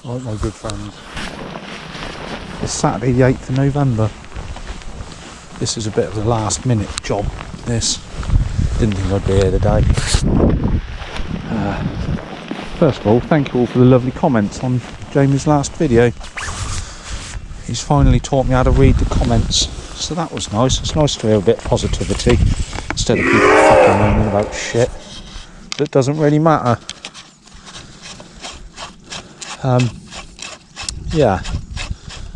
Right, my good friends, it's Saturday the 8th of November. This is a bit of a last minute job, this. Didn't think I'd be here today. First of all, thank you all for the lovely comments on Jamie's last video. He's finally taught me how to read the comments, so that was nice. It's nice to hear a bit of positivity instead of people fucking moaning about shit that doesn't really matter. Yeah,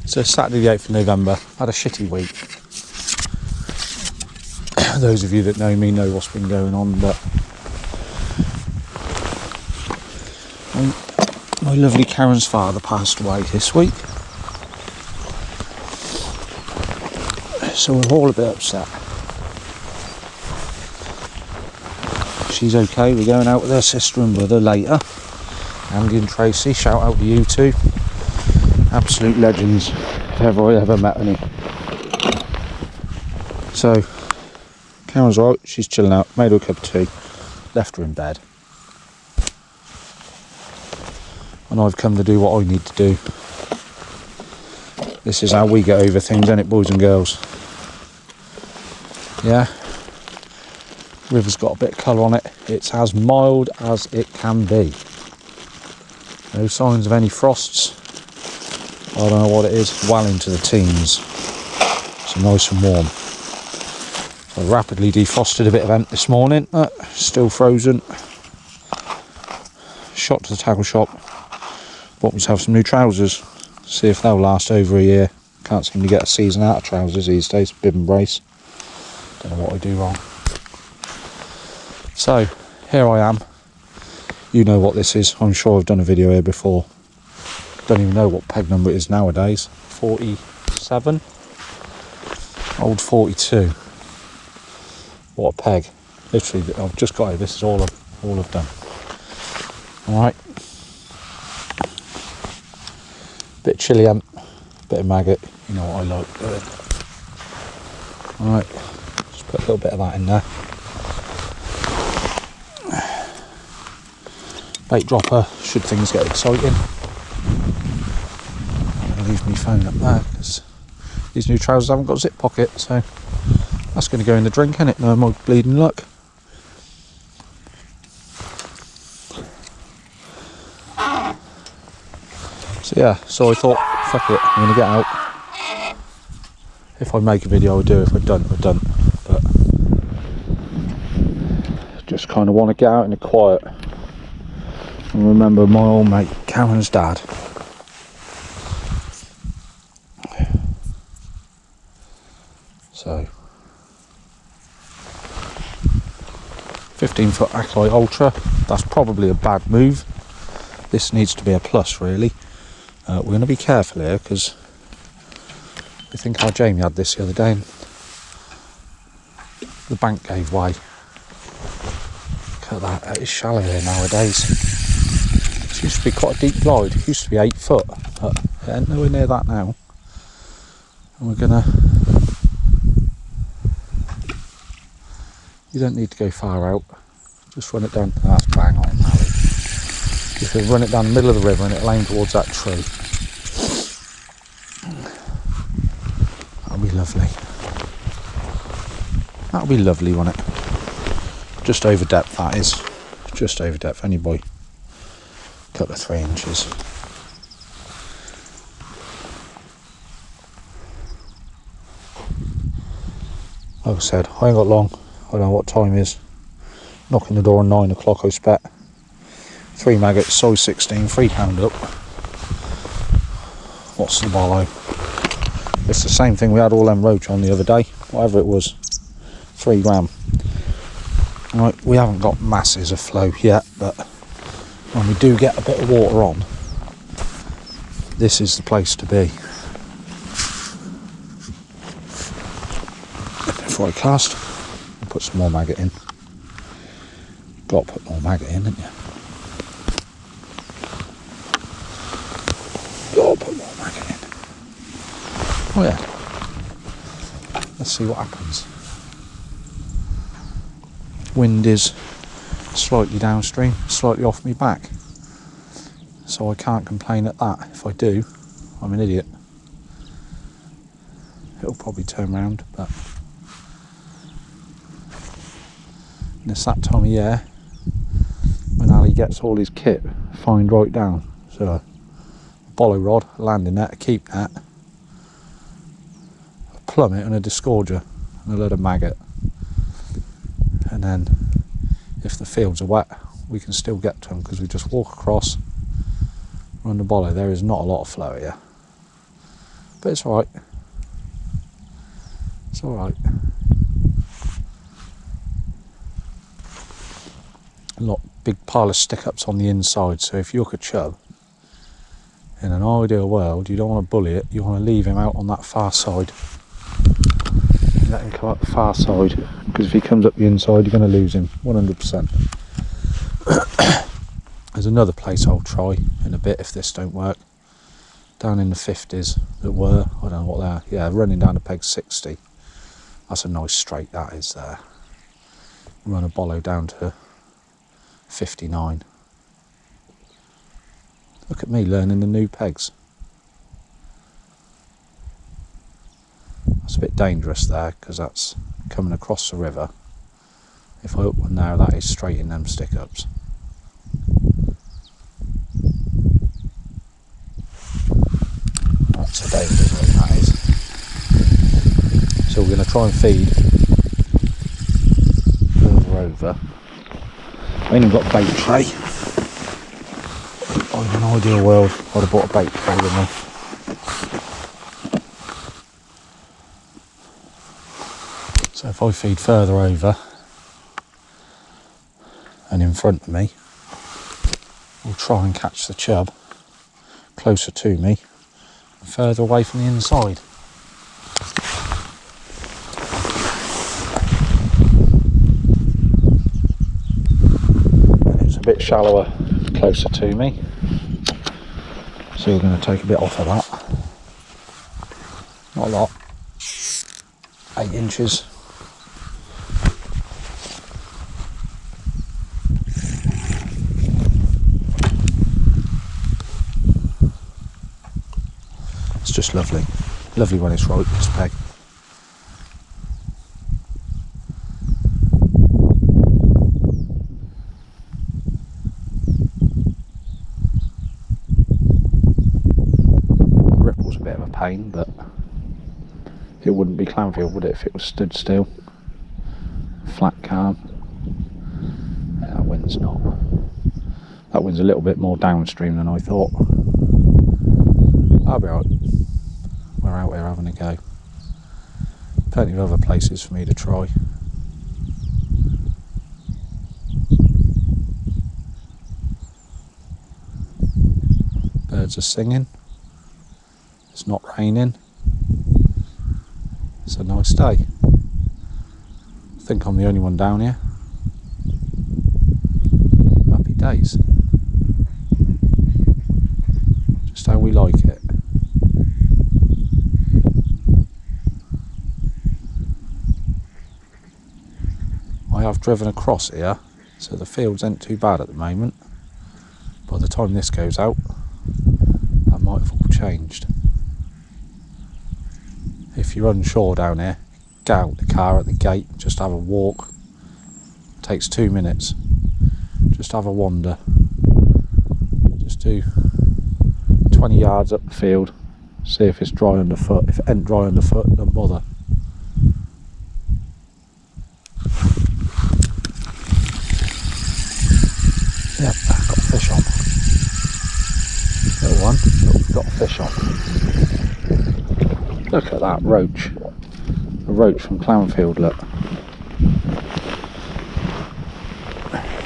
so Saturday the 8th of November, had a shitty week. Those of you that know me know what's been going on, but my lovely Karen's father passed away this week, so we're all a bit upset. She's okay, we're going out with her sister and brother later. Andy and Tracy, shout out to you two. Absolute legends, if ever I ever met any. So, Karen's right, she's chilling out, made her a cup of tea, left her in bed. And I've come to do what I need to do. This is how we get over things, isn't it, boys and girls? Yeah? River's got a bit of colour on it. It's as mild as it can be. No signs of any frosts. I don't know what it is. Well into the teens. So nice and warm. So I rapidly defrosted a bit of hemp this morning. Still frozen. Shot to the tackle shop. Bought myself some new trousers. See if they'll last over a year. Can't seem to get a season out of trousers these days. Bib and brace. Don't know what I do wrong. So, here I am. You know what this is. I'm sure I've done a video here before. Don't even know what peg number it is nowadays. 47? Old 42. What a peg. Literally, I've just got it. This is all I've done. Alright. Bit of chili hemp, bit of maggot. You know what I like doing. Alright. Just put a little bit of that in there. Bait dropper, should things get exciting. I'm going to leave my phone up there because these new trousers haven't got a zip pocket, so that's going to go in the drink, innit? No more bleeding luck. So yeah, so I thought, fuck it, I'm going to get out. If I make a video I'll do, if I don't, I don't. But just kind of want to get out in the quiet. And remember my old mate, Karen's dad. So, 15-foot Acolyte Ultra, that's probably a bad move. This needs to be a plus, really. We're going to be careful here, because I think our Jamie had this the other day and the bank gave way. Look at that, it is shallow here nowadays. It used to be quite a deep glide. It used to be 8 foot, but it ain't nowhere near that now. And we're gonna. You don't need to go far out. Just run it down. Oh, that's bang on, Ali. You can run it down the middle of the river and it'll aim towards that tree. That'll be lovely. That'll be lovely, won't it? Just over depth, that is. Just over depth, only by a couple of 3 inches. Like I said, I ain't got long. I don't know what time it is. Knocking the door at 9 o'clock, I expect. 3 maggots, size 16, 3 pound up. What's the bollo? It's the same thing we had all them roach on the other day. Whatever it was. 3 gram. Right, we haven't got masses of flow yet, but when we do get a bit of water on, this is the place to be. Before I cast, I'll put some more maggot in. Got to put more maggot in, haven't you? Got to put more maggot in. Oh yeah. Let's see what happens. Wind is slightly downstream, slightly off me back. So I can't complain at that. If I do, I'm an idiot. It'll probably turn round, but and it's that time of year when Ali gets all his kit fined right down. So a bollow rod, a landing net, a keep net, a plummet and a disgorger and a load of maggot. And then if the fields are wet, we can still get to them because we just walk across, run the bollow. There is not a lot of flow here, but it's alright. It's alright. A big pile of stick-ups on the inside, so if you hook a chub, in an ideal world, you don't want to bully it, you want to leave him out on that far side. Let him come up the far side, because if he comes up the inside, you're going to lose him, 100%. There's another place I'll try in a bit if this don't work. Down in the 50s that were, I don't know what they are, yeah, running down to peg42. That's a nice straight that is there. Run a bollow down to 59. Look at me learning the new pegs. That's a bit dangerous there because that's coming across the river. If I hook one there, that is straight in them stick-ups. That's a dangerous one, that is. So we're going to try and feed further over. I ain't even got a bait tray. In an ideal world, I'd have bought a bait tray with me. So if I feed further over and in front of me, we'll try and catch the chub closer to me and further away from the inside. And it's a bit shallower closer to me, so we're going to take a bit off of that. Not a lot. 8 inches. It's just lovely. Lovely when it's right, this peg. Ripple's a bit of a pain, but it wouldn't be clamfield, would it, if it was stood still? Flat calm. Yeah, that wind's not. That wind's a little bit more downstream than I thought. I'll be alright. We're out here having a go. Plenty of other places for me to try. Birds are singing. It's not raining. It's a nice day. I think I'm the only one down here. Happy days. Just how we like it. I have driven across here, so the fields ain't too bad at the moment. By the time this goes out, that might have all changed. If you're unsure down here, get out the car at the gate, just have a walk. It takes 2 minutes. Just have a wander. Just do 20 yards up the field, see if it's dry underfoot. If it ain't dry underfoot, don't bother. Yep, got a fish on. Little one, look, we've got a fish on. Look at that roach. A roach from Clownfield, look.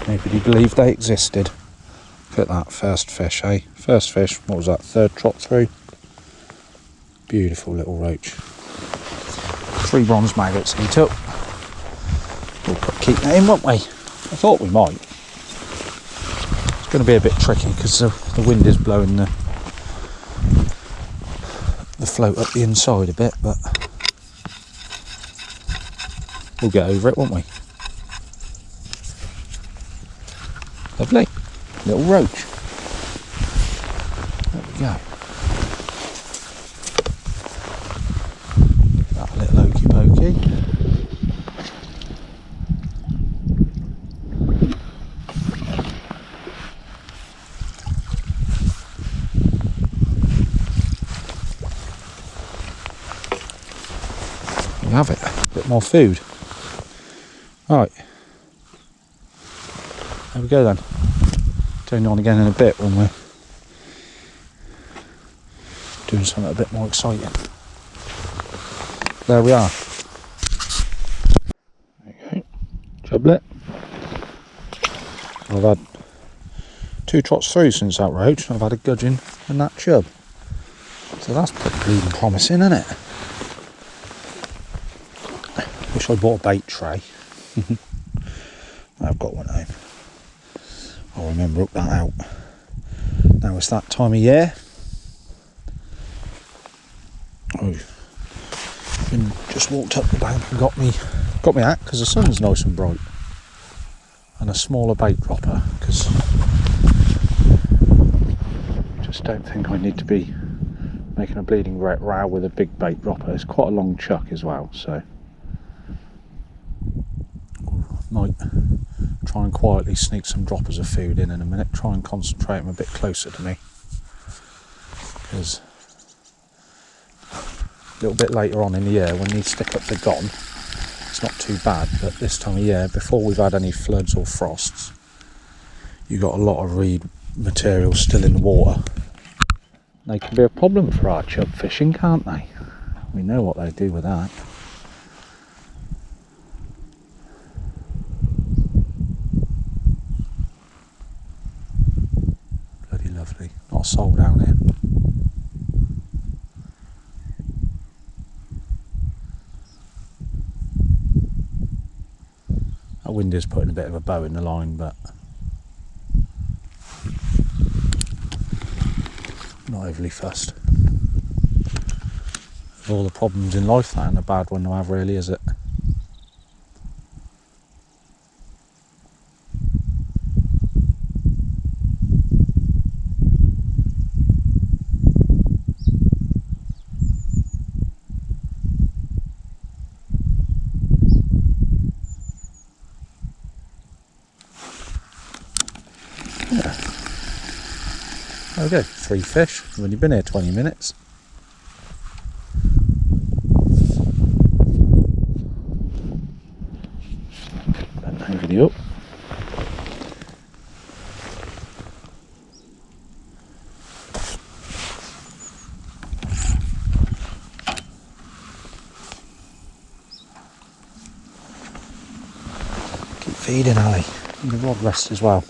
Nobody believed they existed. Look at that, first fish, eh? First fish, what was that, 3rd trot through? Beautiful little roach. 3 bronze maggots he took. We'll keep that in, won't we? I thought we might. It's going to be a bit tricky because the wind is blowing the float up the inside a bit, but we'll get over it, won't we? Lovely. Little roach. go. That little okey pokey. You have it. A bit more food. Right. There we go then. Turn on again in a bit when we're doing something a bit more exciting. There we are. There you go. Chublet. I've had 2 trots through since that road. I've had a gudgeon and that chub. So that's pretty bleeding promising, isn't it? Wish I bought a bait tray. I've got one home. I'll remember up that out. Now it's that time of year. I've just walked up the bank and got me hat because the sun's nice and bright, and a smaller bait dropper because I just don't think I need to be making a bleeding row with a big bait dropper. It's quite a long chuck as well, so might try and quietly sneak some droppers of food in a minute, try and concentrate them a bit closer to me, because a little bit later on in the year when these stick-ups are gone, it's not too bad, but this time of year, before we've had any floods or frosts, you've got a lot of reed material still in the water. They can be a problem for our chub fishing, can't they? We know what they do with that. Bloody lovely. Not a soul down here. That wind is putting a bit of a bow in the line, but not overly fussed. Of all the problems in life, that ain't a bad one to have, really, is it? Yeah. There we go, 3 fish. We've only been here 20 minutes. Bend over the up. Keep feeding, Ali. And the rod rest as well.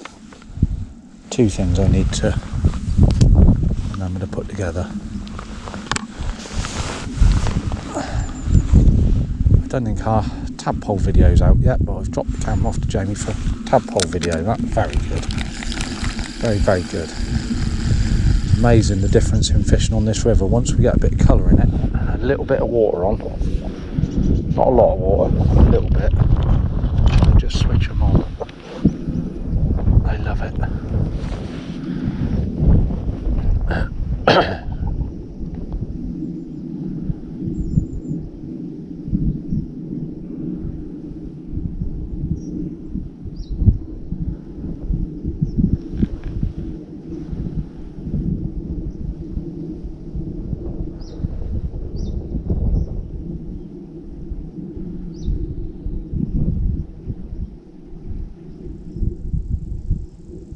2 things I need to remember to put together. I don't think our tadpole video's out yet, but I've dropped the camera off to Jamie for a tadpole video. That's very good. Very, very good. It's amazing the difference in fishing on this river once we get a bit of colour in it and a little bit of water on. Not a lot of water, a little bit. Just switch them on. I love it.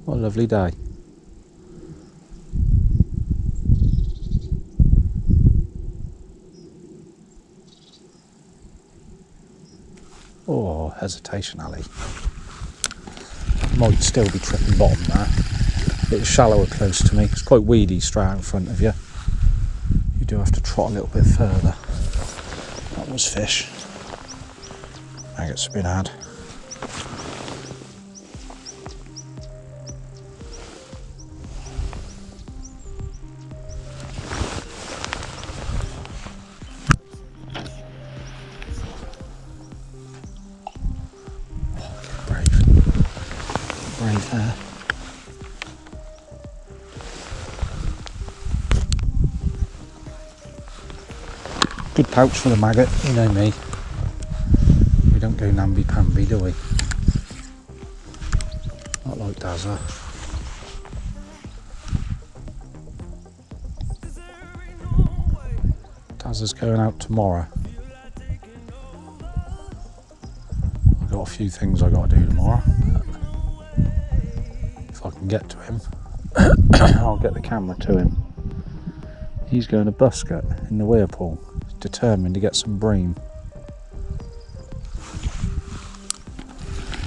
What a lovely day. Oh, hesitation, Ali. Might still be tripping bottom there. A bit shallower close to me. It's quite weedy straight out in front of you. You do have to trot a little bit further. That was fish. Maggots have been had. Brave there. Good pouch for the maggot, you know me. We don't go namby-pamby, do we? Not like Dazzler. Dazzler's going out tomorrow. I've got a few things I've got to do tomorrow. If I can get to him, I'll get the camera to him. He's going to busket in the Weirpool. He's determined to get some bream.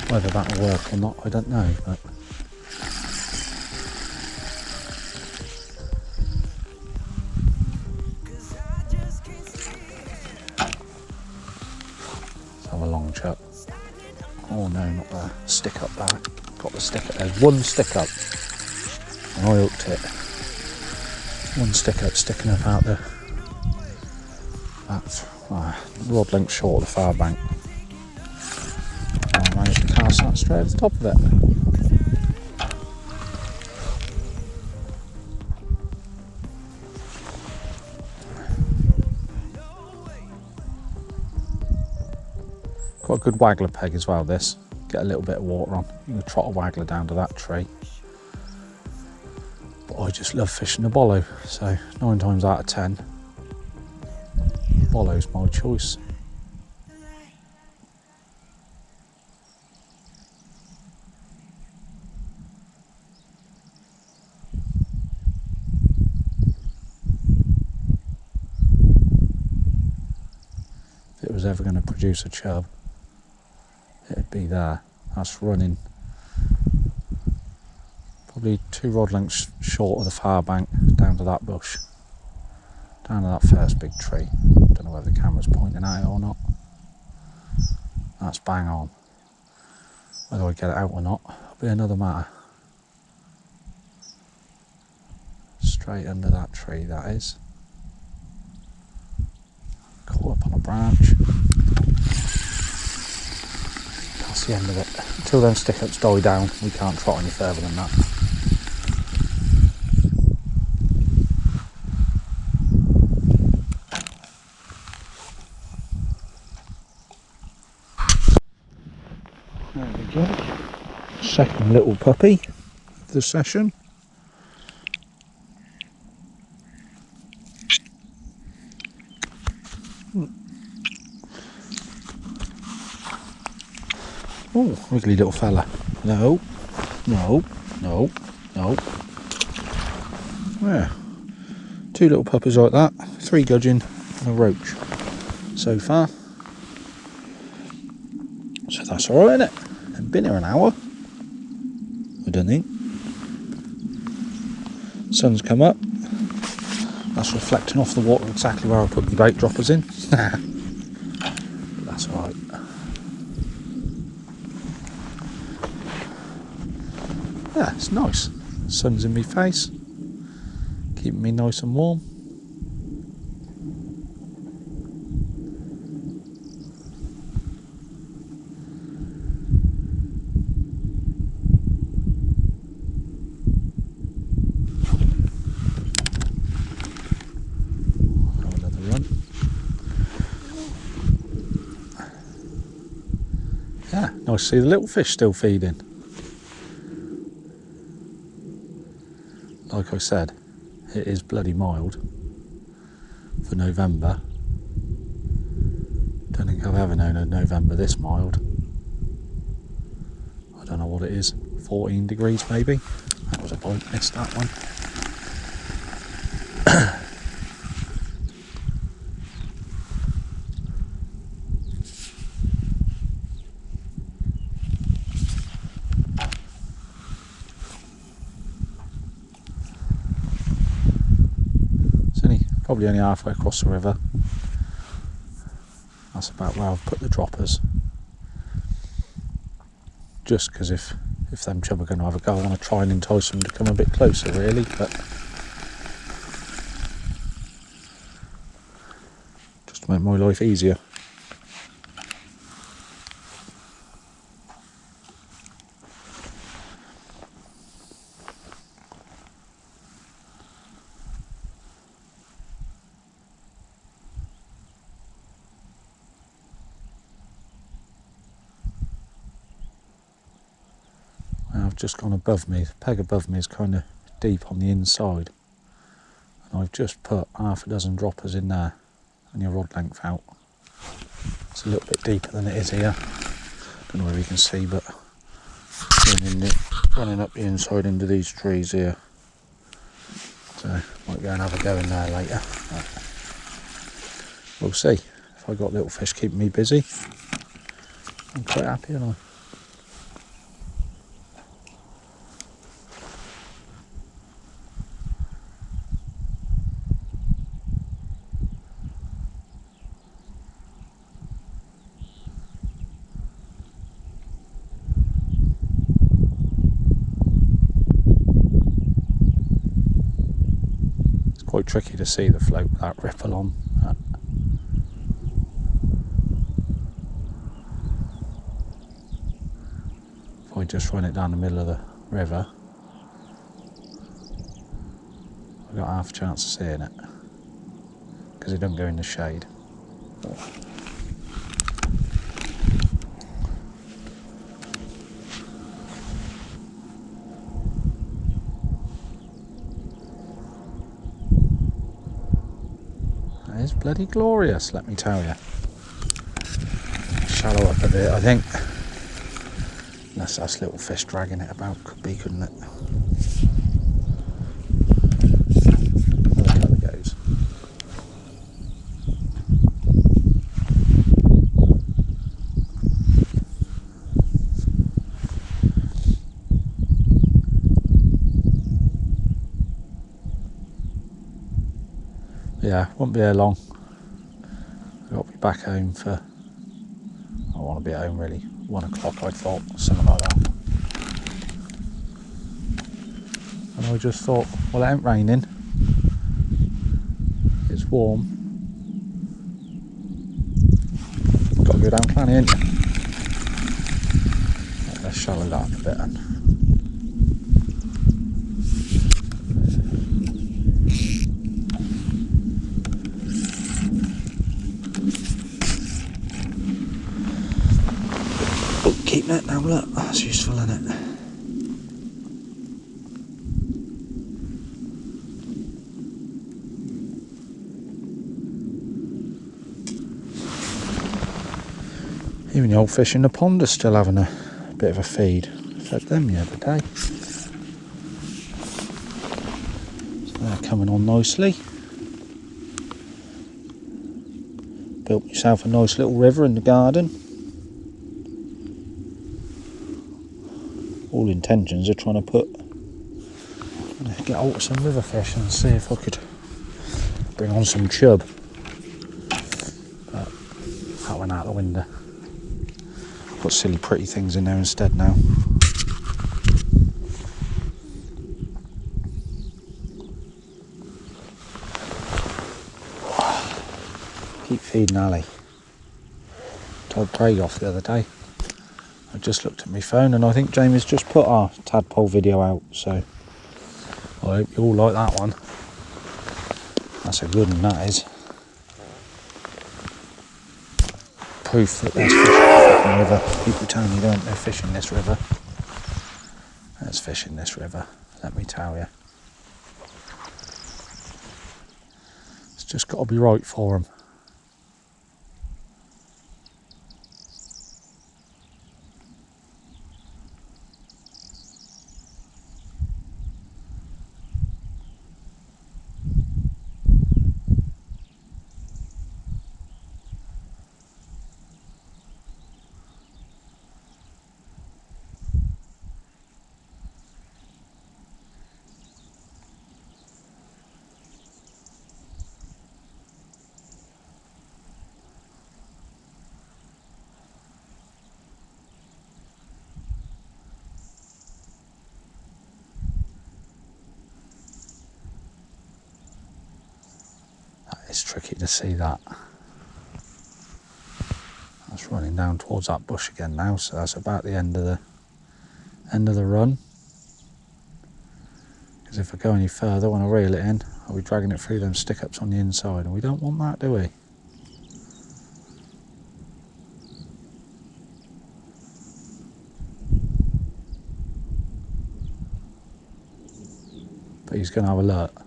Whether that'll work or not, I don't know, but let's have a long chuck. Oh no, not there. Stick up there. Got the stick up. There's one stick up. And I hooked it. One stick up sticking up out there. That's rod length short of the far bank. I managed to cast that straight over the top of it. Got a good waggler peg as well, this. Get a little bit of water on. You can trot a waggler down to that tree. But I just love fishing the bollow, so 9 times out of 10, bollow's my choice. If it was ever going to produce a chub, it'd be there. That's running probably 2 rod lengths short of the far bank down to that bush, down to that first big tree. Don't know whether the camera's pointing at it or not. That's bang on. Whether I get it out or not will be another matter. Straight under that tree, that is. Caught up on a branch. That's the end of it. Until them stick ups die down, we can't trot any further than that. There we go. Second little puppy of the session. Oh, wiggly little fella. No, no, no, no. Yeah. 2 little puppies like that. 3 gudgeon and a roach so far. So that's alright, isn't it? I've been here an hour. I don't think. Sun's come up. That's reflecting off the water exactly where I put the bait droppers in. That's alright. Yeah, it's nice. Sun's in my face, keeping me nice and warm. Have another run. Yeah, nice to see the little fish still feeding. Like I said, it is bloody mild for November. Don't think I've ever known a November this mild. I don't know what it is, 14 degrees maybe. That was a bite, missed that one. Probably only halfway across the river. That's about where I've put the droppers. Just because if them chub are going to have a go, I want to try and entice them to come a bit closer really, but just to make my life easier. I've just gone above me. The peg above me is kind of deep on the inside, and I've just put half a dozen droppers in there and your rod length out. It's a little bit deeper than it is here. Don't know whether you can see, but running up the inside into these trees here. So might go and have a go in there later. We'll see. If I got little fish keeping me busy, I'm quite happy, aren't I? Quite tricky to see the float with that ripple on. If I just run it down the middle of the river, I've got half a chance of seeing it because it doesn't go in the shade. It's bloody glorious, let me tell you. Shallow up a bit, I think. Unless that's little fish dragging it about, could be, couldn't it? Look how it goes. Yeah, won't be here long. I've got to be back home for, I want to be at home really, 1 o'clock I thought, something like that. And I just thought, well, it ain't raining, it's warm, got to go down Clanny, ain't you? Let's shallow that up a bit then. Keep net now, look, that's useful, isn't it? Even the old fish in the pond are still having a bit of a feed. I fed them the other day. So they're coming on nicely. Built myself a nice little river in the garden. All intentions are trying to get hold of some river fish and see if I could bring on some chub. But that went out the window. Put silly pretty things in there instead now. Keep feeding Ali. Told Craig off the other day. I just looked at my phone and I think Jamie's just put our tadpole video out, so I hope you all like that one. That's a good one, that is. Proof that there's fish in the river. People tell me there aren't no fish in this river. There's fish in this river, let me tell you. It's just got to be right for them. It's tricky to see that. That's running down towards that bush again now, so that's about the end of the run. Because if I go any further, when I reel it in, I'll be dragging it through them stick-ups on the inside, and we don't want that, do we? but he's going to have a look.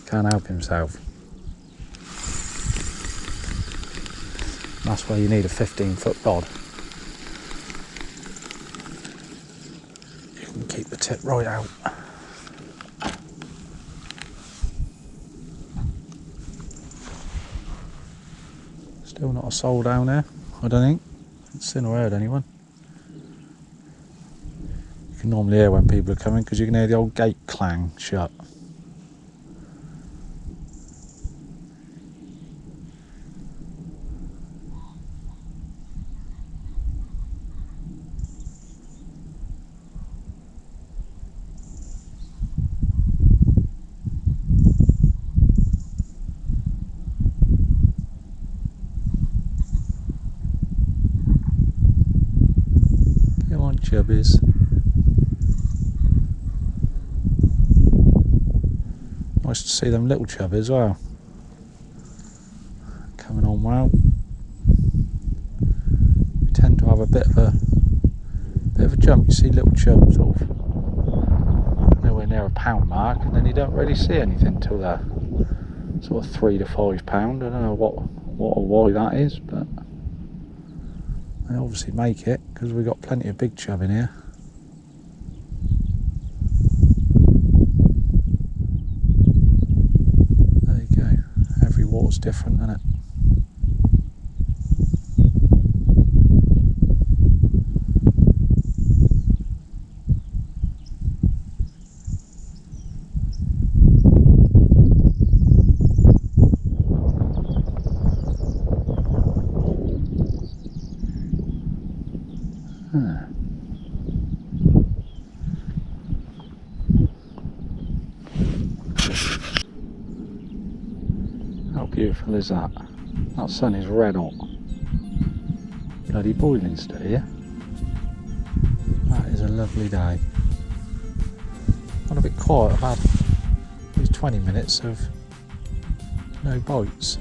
Can't help himself. That's why you need a 15-foot rod. You can keep the tip right out. Still not a soul down there, I don't think. I haven't seen or heard anyone. You can normally hear when people are coming because you can hear the old gate clang shut. Chubbies. Nice to see them little chubbies as well. Coming on well. We tend to have a bit of a jump. You see little chubs sort of nowhere near a pound mark, and then you don't really see anything till they're sort of 3 to 5 pound. I don't know what or why that is, but they obviously make it because we've got plenty of big chub in here. There you go. Every water's different, isn't it? How beautiful is that? That sun is red hot. Bloody boiling still here. That is a lovely day. Got a bit quiet. I've had these 20 minutes of no bites.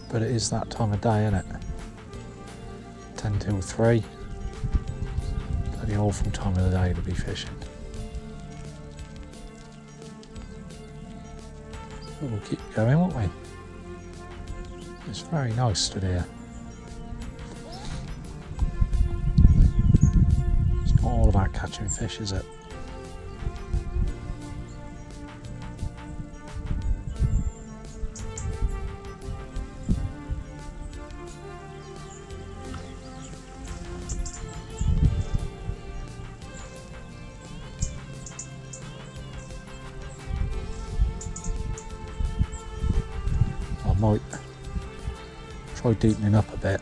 But it is that time of day, isn't it? 10 till 3. Bloody awful time of the day to be fishing. But we'll keep going, won't we? It's very nice stood here. It's not all about catching fish, is it? I might try deepening up a bit,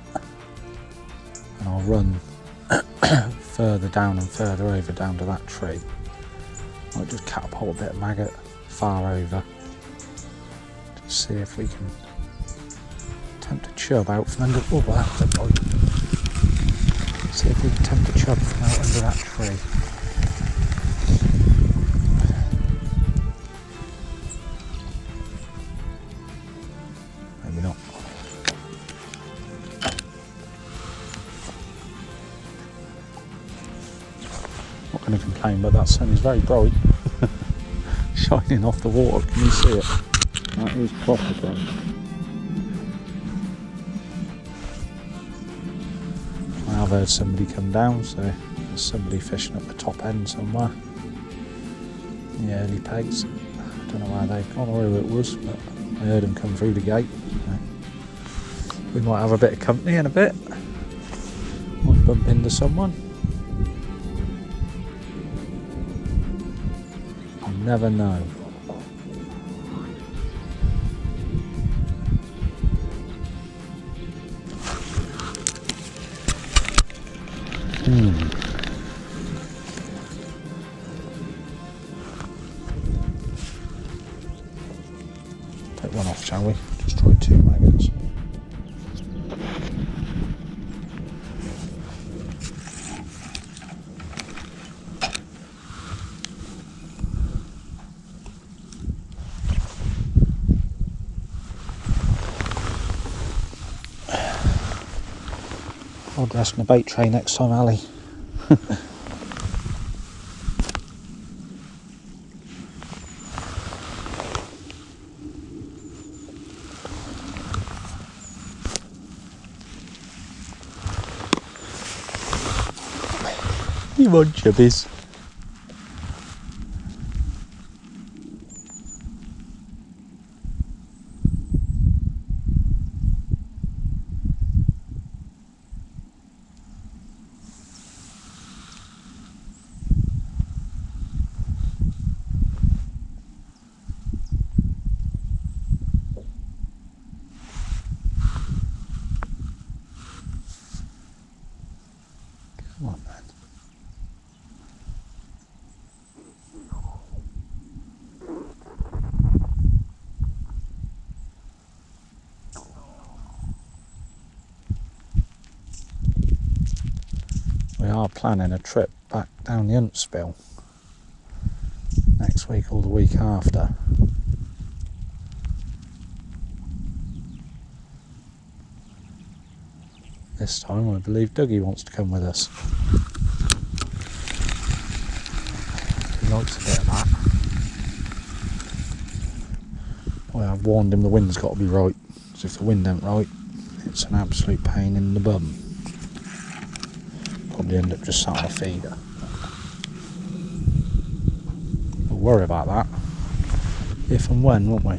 and I'll run further down and further over down to that tree. Might just catapult a bit of maggot far over to see if we can tempt a chub out from under. Oh, well, that was a bite. See if we can tempt a chub from out under that tree. Maybe not. Not going to complain, but that sun is very bright. Shining off the water, can you see it? That is proper bright. I have heard somebody come down, so there's somebody fishing at the top end somewhere. In the early pegs. I don't know where they've gone or who it was, but I heard them come through the gate. We might have a bit of company in a bit. Might bump into someone. I'll never know. Take one off, shall we? Just try 2 maggots. I'll dress in a bait tray next time, Ali. You want chubbies? Come on, man. We are planning a trip back down the Huntsville next week or the week after. This time I believe Dougie wants to come with us. He likes a bit of that. Well, I've warned him the wind's got to be right, because if the wind ain't right, it's an absolute pain in the bum. Probably end up just sat on a feeder. We'll worry about that if and when, won't we?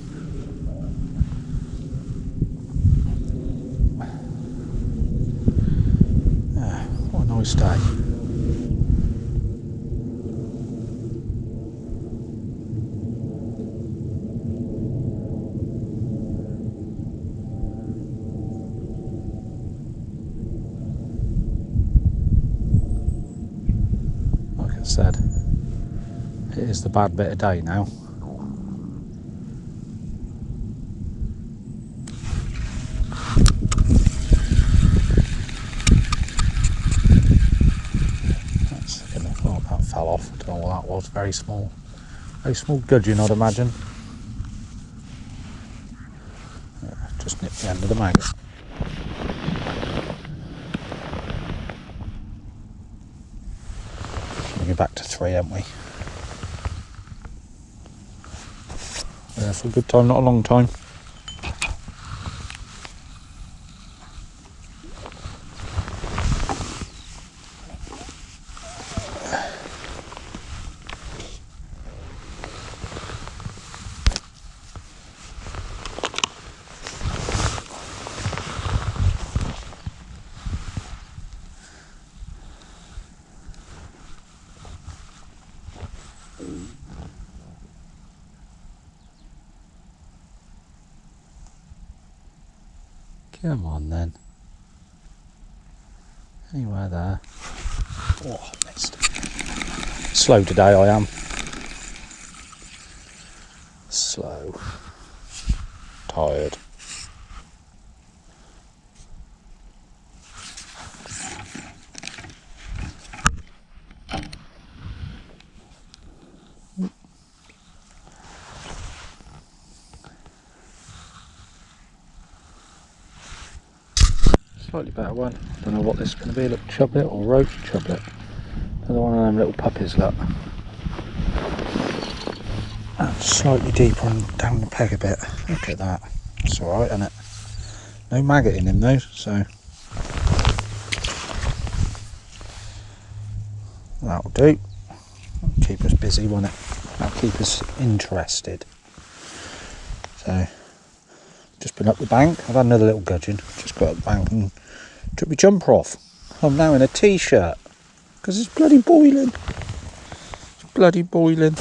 Yeah, what a nice day. Like I said, it is the bad bit of day now. Oh, that fell off. I don't know what that was. Very small gudgeon, I'd imagine. Yeah, just nipped the end of the maggot. We'll go back to 3, haven't we? Yeah, for a good time, not a long time. Come on then. Anywhere there. Oh, missed. Slow today I am. Slow. Tired. Slightly better one. Don't know what this is going to be. Look, chublet or roach chublet. Another one of them little puppies, look. That's slightly deeper and down the peg a bit. Look at that. That's alright, isn't it? No maggot in him though, so that'll do. That'll keep us busy, won't it? That'll keep us interested. So, just been up the bank. I've had another little gudgeon. Just got up the bank and took my jumper off. I'm now in a t-shirt because it's bloody boiling. It's bloody boiling.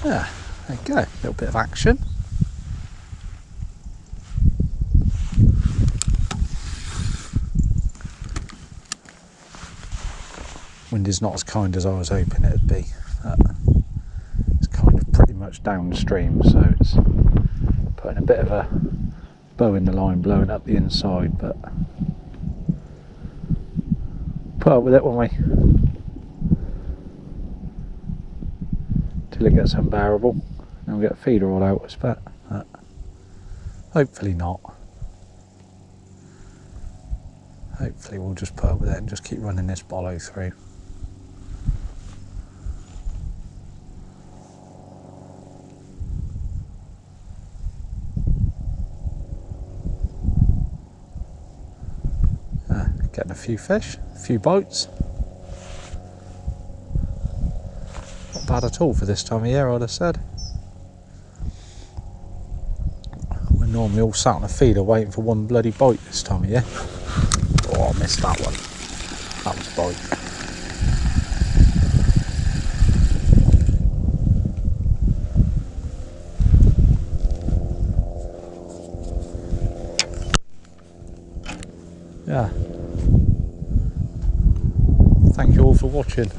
Yeah, there you go. A little bit of action. Wind is not as kind as I was hoping it would be. It's kind of pretty much downstream, so it's putting a bit of a bowing the line, blowing up the inside, but put up with it, won't we? Till it gets unbearable. Then we'll get a feeder all out, I expect. But hopefully not. Hopefully we'll just put up with it and just keep running this bollo through. Getting a few fish, a few bites. Not bad at all for this time of year, I'd have said. We're normally all sat on a feeder waiting for one bloody bite this time of year. Oh, I missed that one. That was a bite. Yeah. Thank you all for watching.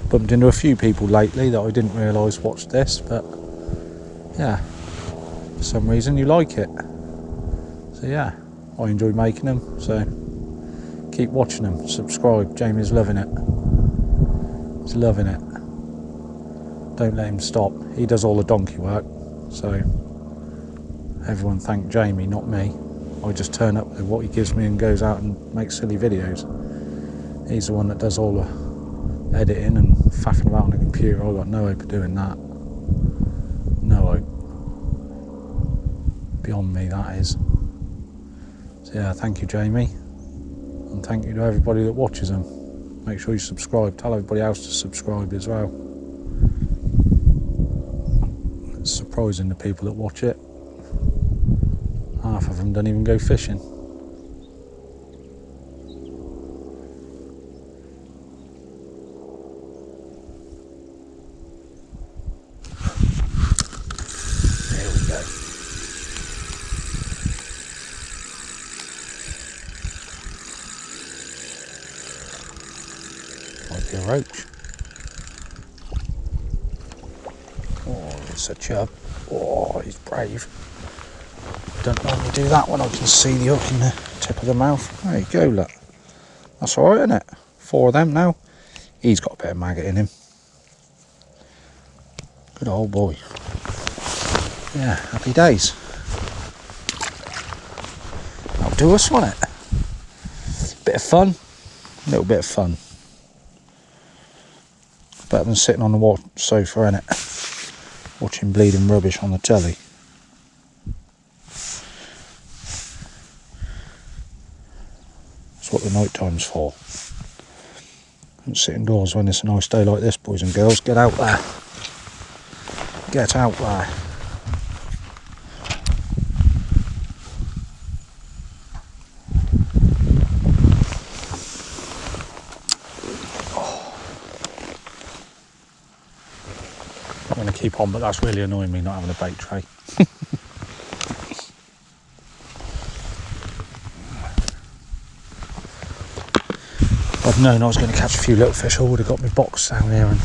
Bumped into a few people lately that I didn't realise watched this, but yeah, for some reason you like it. So yeah, I enjoy making them, so keep watching them. Subscribe. Jamie's loving it. He's loving it. Don't let him stop. He does all the donkey work, so everyone thank Jamie, not me. I just turn up with what he gives me and goes out and makes silly videos. He's the one that does all the editing and faffing about on the computer. I've got no hope of doing that. No hope. Beyond me, that is. So yeah, thank you, Jamie. And thank you to everybody that watches them. Make sure you subscribe. Tell everybody else to subscribe as well. It's surprising the people that watch it. Half of them don't even go fishing. Might be a roach. Oh, it's a chub. Oh, he's brave. Don't normally do that when I can see the hook in the tip of the mouth. There you go, look. That's alright, isn't it? 4 of them now. He's got a bit of maggot in him. Good old boy. Yeah, happy days. That'll do us, won't it? Bit of fun. A little bit of fun. Better than sitting on the sofa, innit? Watching bleeding rubbish on the telly. That's what the night time's for. Don't sit indoors when it's a nice day like this, boys and girls. Get out there. Get out there. I'm going to keep on, but that's really annoying me not having a bait tray. If I'd known I was going to catch a few little fish, I would have got my box down here and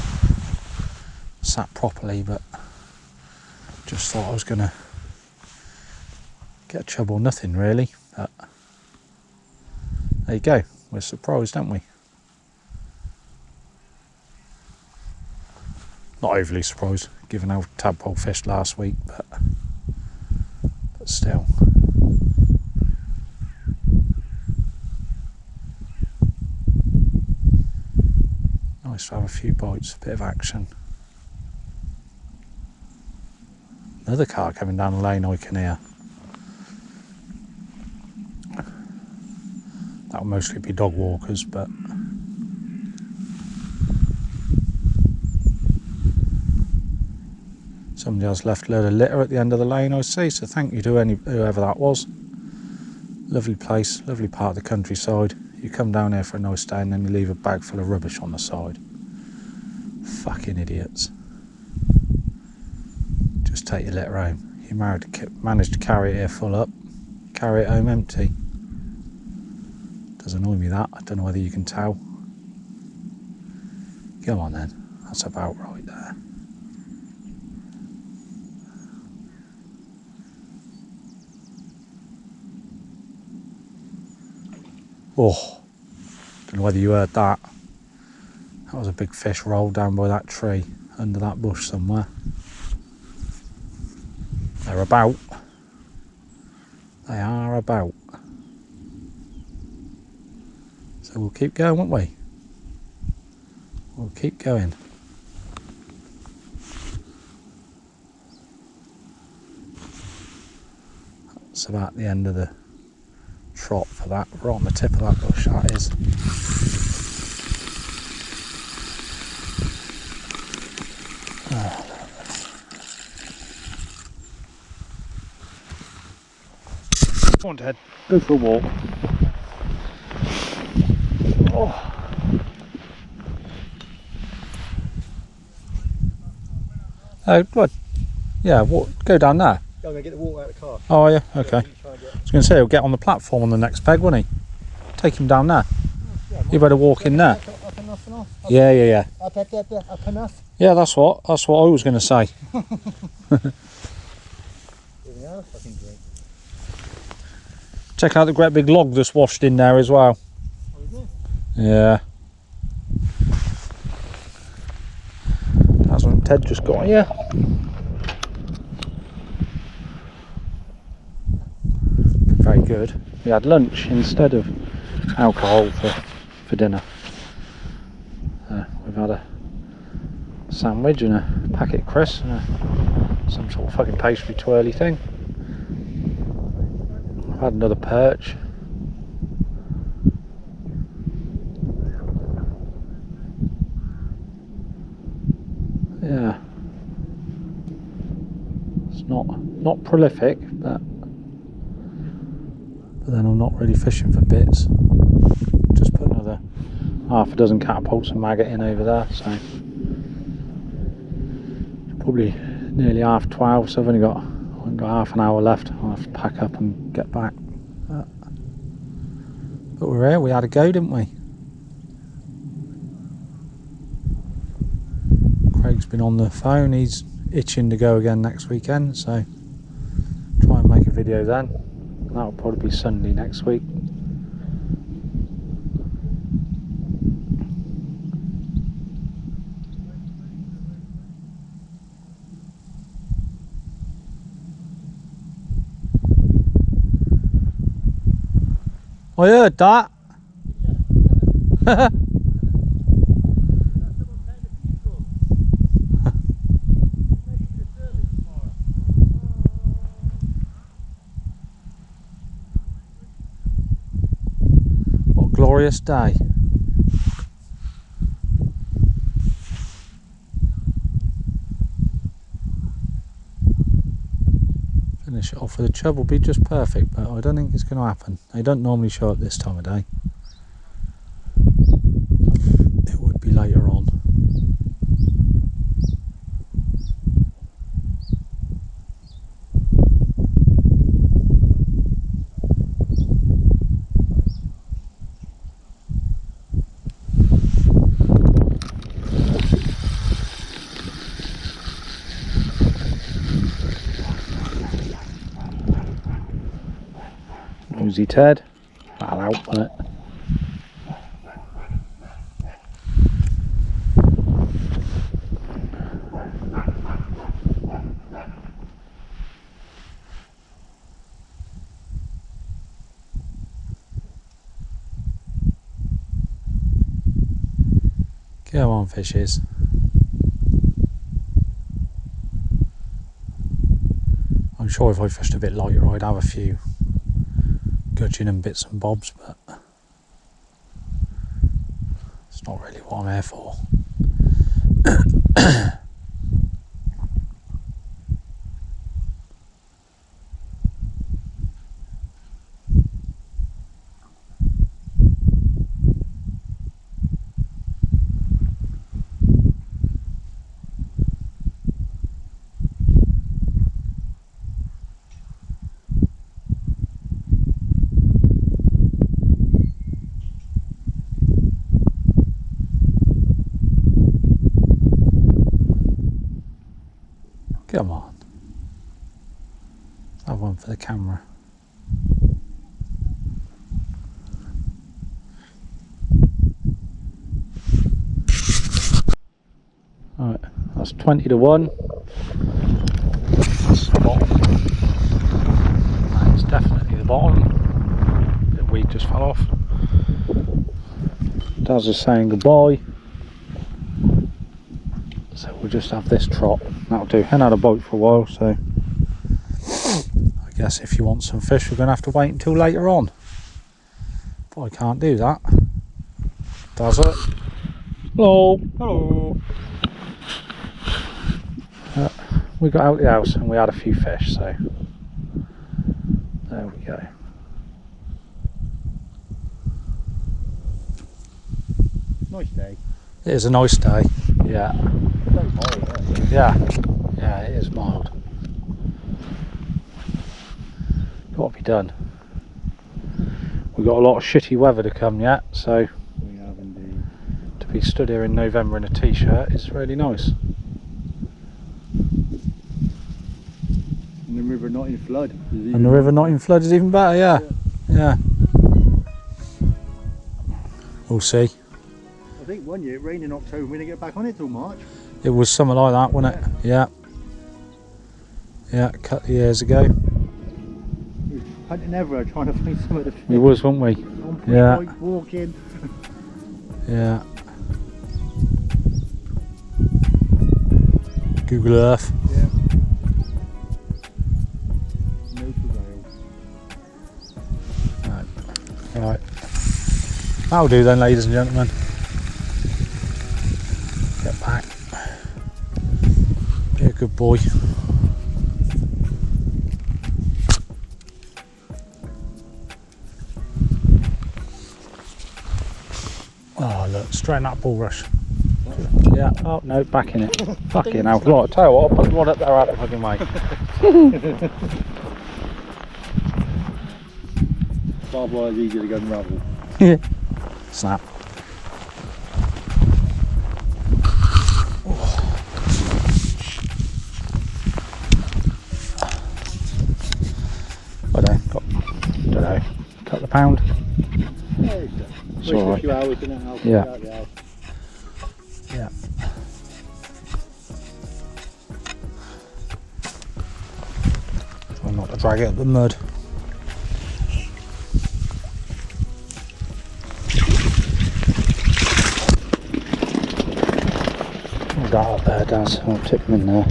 sat properly, but just thought I was going to get a chub or nothing really. But there you go, we're surprised, aren't we? Not overly surprised, given how tadpole fished last week, but still. Nice to have a few bites, a bit of action. Another car coming down the lane I can hear. That'll mostly be dog walkers, but somebody else left a load of litter at the end of the lane, I see, so thank you to whoever that was. Lovely place, lovely part of the countryside. You come down here for a nice day and then you leave a bag full of rubbish on the side. Fucking idiots. Just take your litter home. You managed to carry it here full up, carry it home empty. Does annoy me that. I don't know whether you can tell. Go on then, that's about right there. Oh, don't know whether you heard that. That was a big fish rolled down by that tree, under that bush somewhere. They're about. They are about. So we'll keep going, won't we? We'll keep going. That's about the end of the trot for that. Right on the tip of that bush, that is. Go on, Ted. Go for a walk. Oh. What? Yeah, walk, go down there. I'm going to get the water out of the car. Oh, yeah, okay. I was going to say, he'll get on the platform on the next peg, won't he? Take him down there. Yeah, You better walk in there. Up enough and off. Yeah. Up enough. Yeah, that's what I was going to say. Here we are, fucking great. Check out the great big log that's washed in there as well. Oh, is it? Yeah. That's what Ted just got here. Very good. We had lunch instead of alcohol for dinner. We've had a sandwich and a packet of crisps and some sort of fucking pastry twirly thing. I've had another perch. Yeah, it's not prolific, but then I'm not really fishing for bits. Just put another half a dozen catapults and maggot in over there, so it's probably nearly 12:30, so I've only got half an hour left. I'll have to pack up and get back. But we're here, we had a go, didn't we? Craig's been on the phone, he's itching to go again next weekend, so try and make a video then. That'll probably be Sunday next week. I heard that. What a glorious day. Finish it off with a chub will be just perfect, but I don't think it's going to happen. They don't normally show up this time of day. It would be later on. Nosy Ted, that'll help, won't it? Go on, fishes. I'm sure if I fished a bit lighter I'd have a few gudgeon and bits and bobs, but it's not really what I'm here for. Come on. Have one for the camera. 20 to 1. That's the bottom. That is definitely the bottom. The weed just fell off. Daz is saying goodbye. So we'll just have this trot. That'll do. Hadn't had a boat for a while, so I guess if you want some fish, we're going to have to wait until later on. But I can't do that. Does it? Hello. Hello. We got out the house and we had a few fish, so there we go. Nice day. It is a nice day. Yeah. Very mild, isn't it? Yeah. Yeah, it is mild. Got to be done. We've got a lot of shitty weather to come yet, so We have indeed. to be stood here in November in a t-shirt is really nice. And the river not in flood. And the river not in flood is even better, yeah. Yeah. We'll see. I think one year it rained in October, we didn't get back on it till March. It was something like that, wasn't it? Yeah. Yeah, a couple of years ago. We was hunting everywhere trying to find some of the fish. We was, weren't we? On Yeah. point, walking. Yeah. Google Earth. Yeah. No prevail. Right. That'll do then, ladies and gentlemen. Get back. Be a good boy. Oh look, straighten that bulrush. Yeah, oh no, back in it. Fucking hell. Right, tell you what, I'll put one up there out the fucking way. Barbed wire is easier to go unravel. Yeah. Snap. I don't know, couple of pound. Yeah, it's It's all a right. few hours in it, I'll Yeah. put it out the house. Yeah. Try not to drag it up the mud. Hold that up there, Daz. I'll tip him in there.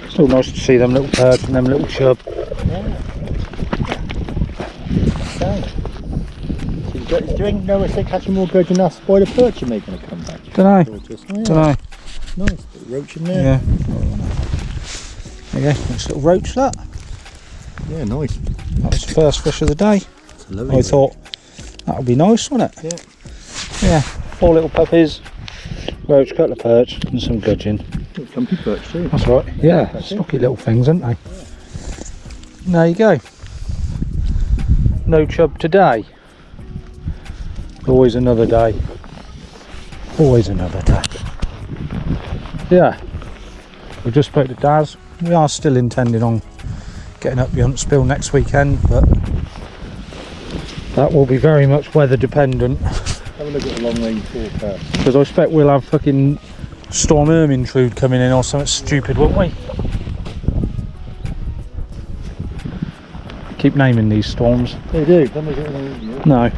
Still nice to see them little perch and them little chub. Yeah. So, do you know if they're catching more birds than us? Boy, the perch are making a comeback. Dunno. Yeah. Dunno. Nice little roach in there. Yeah. There you go. Nice little roach, that. Yeah, nice. That was the first fish of the day. It's a lovely I thought that would be nice, wouldn't it? Yeah. Yeah. 4 little puppies, roach, couple of perch, and some gudgeon. Little clumpy perch too. That's right. Yeah. That's it. Stocky little things, aren't they? There you go. No chub today. Always another day. Always another day. Yeah. We just spoke to Daz. We are still intending on getting up the Huntsville next weekend, but that will be very much weather dependent. Have a look at the long range forecast. Because I expect we'll have fucking Storm Ermintrude coming in or something stupid, won't we? Keep naming these storms. They do. Don't make it No.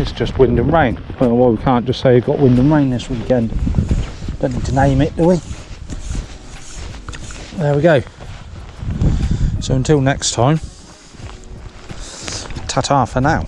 It's just wind and rain. Well, we can't just say we've got wind and rain this weekend. Don't need to name it, do we? There we go. So until next time, ta-ta for now.